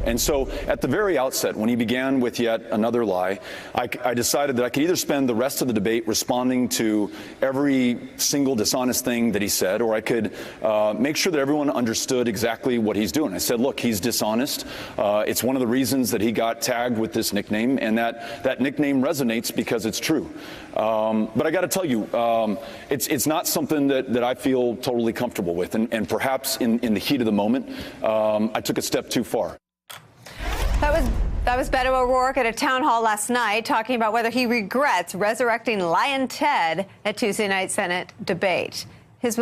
And so at the very outset, when he began with yet another lie, I decided that I could either spend the rest of the debate responding to every single dishonest thing that he said, or I could make sure that everyone understood exactly what he's doing. I said, look, he's dishonest. It's one of the reasons that he got tagged with this nickname, and that nickname resonates because it's true. But I got to tell you, it's not something that I feel totally comfortable with, and perhaps in the heat of the moment, I took a step too far. That was Beto O'Rourke at a town hall last night talking about whether he regrets resurrecting Lyin' Ted at Tuesday night's Senate debate. This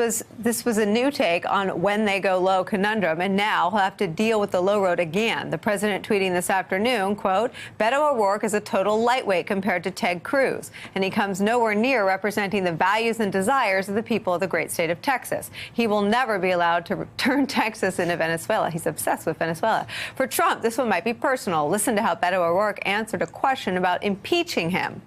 was a new take on when they go low conundrum, and now he'll have to deal with the low road again. The president tweeting this afternoon, quote, Beto O'Rourke is a total lightweight compared to Ted Cruz, and he comes nowhere near representing the values and desires of the people of the great state of Texas. He will never be allowed to turn Texas into Venezuela. He's obsessed with Venezuela. For Trump, this one might be personal. Listen to how Beto O'Rourke answered a question about impeaching him.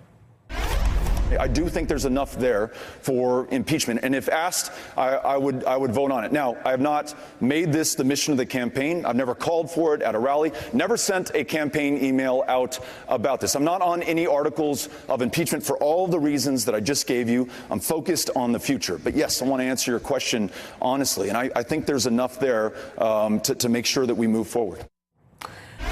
I do think there's enough there for impeachment, and if asked, I would vote on it. Now, I have not made this the mission of the campaign. I've never called for it at a rally, never sent a campaign email out about this. I'm not on any articles of impeachment for all of the reasons that I just gave you. I'm focused on the future. But yes, I want to answer your question honestly, and I think there's enough there to make sure that we move forward.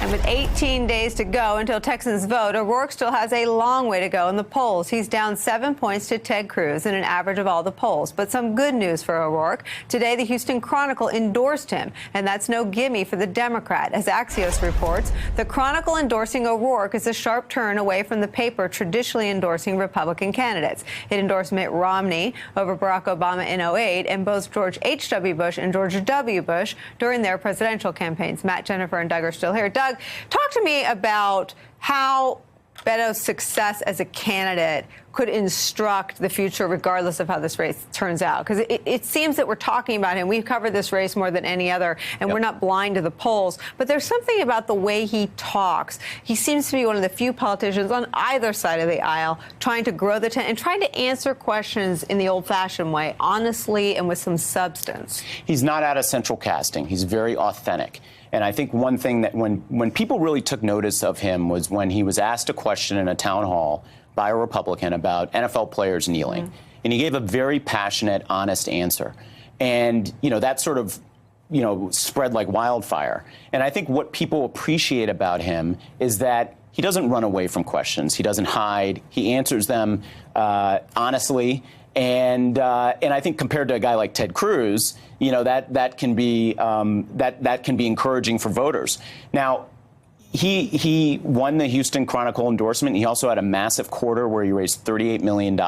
And with 18 days to go until Texans vote, O'Rourke still has a long way to go in the polls. He's down 7 points to Ted Cruz in an average of all the polls. But some good news for O'Rourke. Today, the Houston Chronicle endorsed him, and that's no gimme for the Democrat. As Axios reports, the Chronicle endorsing O'Rourke is a sharp turn away from the paper traditionally endorsing Republican candidates. It endorsed Mitt Romney over Barack Obama in 2008 and both George H.W. Bush and George W. Bush during their presidential campaigns. Matt, Jennifer, and Doug are still here. Doug, talk to me about how Beto's success as a candidate could instruct the future regardless of how this race turns out. Because it seems that we're talking about him. We've covered this race more than any other, and we're not blind to the polls. But there's something about the way he talks. He seems to be one of the few politicians on either side of the aisle trying to grow the tent and trying to answer questions in the old-fashioned way, honestly and with some substance. He's not out of central casting. He's very authentic. And I think one thing that when people really took notice of him was when he was asked a question in a town hall by a Republican about NFL players kneeling. Mm-hmm. And he gave a very passionate, honest answer. And, that sort of, spread like wildfire. And I think what people appreciate about him is that he doesn't run away from questions. He doesn't hide. He answers them honestly. And I think compared to a guy like Ted Cruz, that can be encouraging for voters. Now, he won the Houston Chronicle endorsement. He also had a massive quarter where he raised $38 million.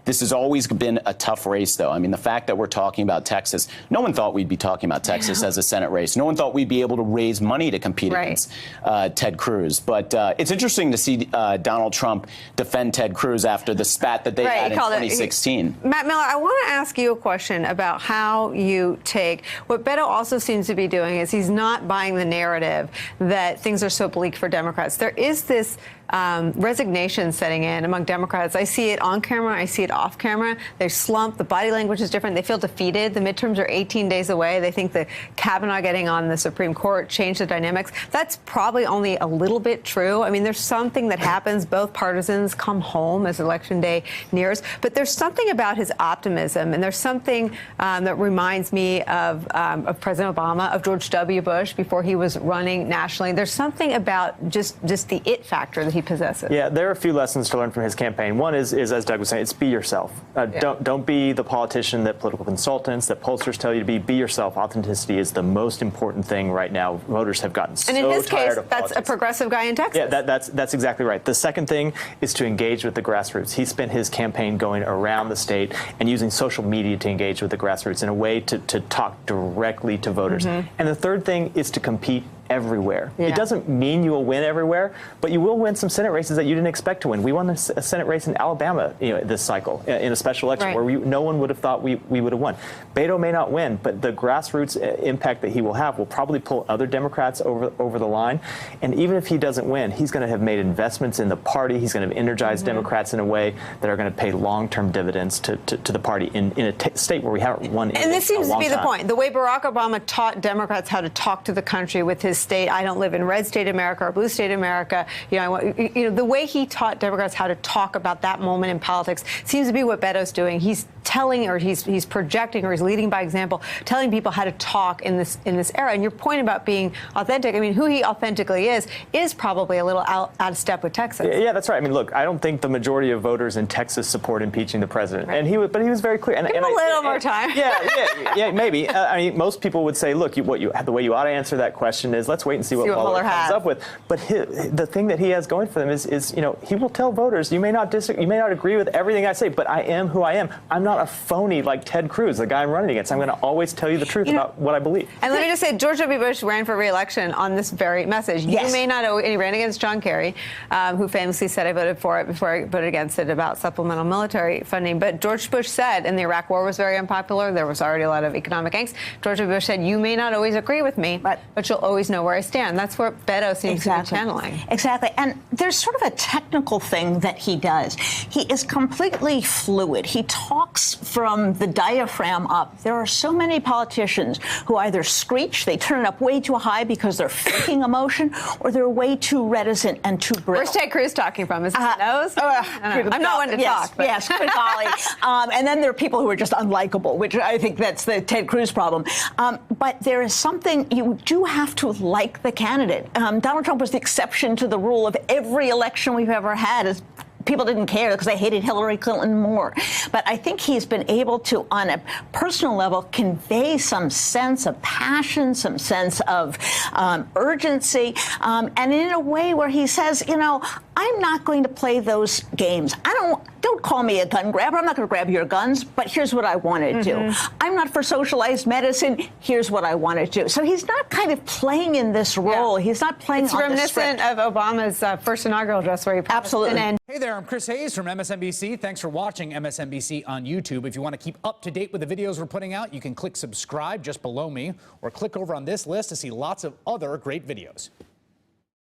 This has always been a tough race, though. I mean, the fact that we're talking about Texas, no one thought we'd be talking about Texas as a Senate race. No one thought we'd be able to raise money to compete against Ted Cruz. But it's interesting to see Donald Trump defend Ted Cruz after the spat that they had in 2016. Matt Miller, I want to ask you a question about how you take what Beto also seems to be doing is he's not buying the narrative that things are so bleak for Democrats. There is this resignation setting in among Democrats. I see it on camera. I see it off camera. They slump. The body language is different. They feel defeated. The midterms are 18 days away. They think the Kavanaugh getting on the Supreme Court changed the dynamics. That's probably only a little bit true. I mean, there's something that happens. Both partisans come home as Election Day nears. But there's something about his optimism, and there's something that reminds me of President Obama, of George W. Bush before he was running nationally. There's something about just the it factor that he possesses. Yeah, there are a few lessons to learn from his campaign. One is as Doug was saying, it's be yourself. Don't be the politician that political consultants, that pollsters tell you to be. Be yourself. Authenticity is the most important thing right now. Voters have gotten so tired of politics. And in his case, that's a progressive guy in Texas. Yeah, that's exactly right. The second thing is to engage with the grassroots. He spent his campaign going around the state and using social media to engage with the grassroots in a way to talk directly to voters. Mm-hmm. And the third thing is to compete everywhere. Yeah. It doesn't mean you will win everywhere, but you will win some Senate races that you didn't expect to win. We won a Senate race in Alabama this cycle in a special election where no one would have thought we would have won. Beto may not win, but the grassroots impact that he will have will probably pull other Democrats over the line. And even if he doesn't win, he's going to have made investments in the party. He's going to have energized Democrats in a way that are going to pay long-term dividends to the party in a state where we haven't won in a long time. And this seems to be the point. The way Barack Obama taught Democrats how to talk to the country with his state. I don't live in red state America or blue state America. The way he taught Democrats how to talk about that moment in politics seems to be what Beto's doing. He's telling, or he's projecting, or he's leading by example, telling people how to talk in this era. And your point about being authentic, I mean, who he authentically is probably a little out of step with Texas. Yeah, that's right. I mean, look, I don't think the majority of voters in Texas support impeaching the president, Right. but he was very clear. Give him a little more time. Yeah, maybe. I mean, most people would say, look, the way you ought to answer that question is let's wait and see what Mueller comes up with. But the thing that he has going for them is he will tell voters, you may not agree with everything I say, but I am who I am. I'm not a phony like Ted Cruz, the guy I'm running against. I'm going to always tell you the truth about what I believe. And let me just say, George W. Bush ran for re-election on this very message. Yes. You may not know, and he ran against John Kerry, who famously said, I voted for it before I voted against it about supplemental military funding. But George Bush said, and the Iraq War was very unpopular, there was already a lot of economic angst. George W. Bush said, you may not always agree with me, but you'll always know where I stand. That's what Beto seems to be channeling. Exactly. And there's sort of a technical thing that he does. He is completely fluid. He talks from the diaphragm up. There are so many politicians who either screech, they turn it up way too high because they're faking emotion, or they're way too reticent and too brittle. Where's Ted Cruz talking from? Is it his nose? I'm not one to talk. But. Yes, good golly. And then there are people who are just unlikable, which I think that's the Ted Cruz problem. But there is something, you do have to like the candidate. Donald Trump was the exception to the rule of every election we've ever had. People didn't care because they hated Hillary Clinton more. But I think he's been able to, on a personal level, convey some sense of passion, some sense of urgency, and in a way where he says, I'm not going to play those games. Don't call me a gun grabber. I'm not going to grab your guns, but here's what I want to do. I'm not for socialized medicine. Here's what I want to do. So he's not kind of playing in this role. Yeah. He's not playing it's on this script. It's reminiscent of Obama's first inaugural address where he promised an end. Hey there, I'm Chris Hayes from MSNBC. Thanks for watching MSNBC on YouTube. If you want to keep up to date with the videos we're putting out, you can click subscribe just below me, or click over on this list to see lots of other great videos.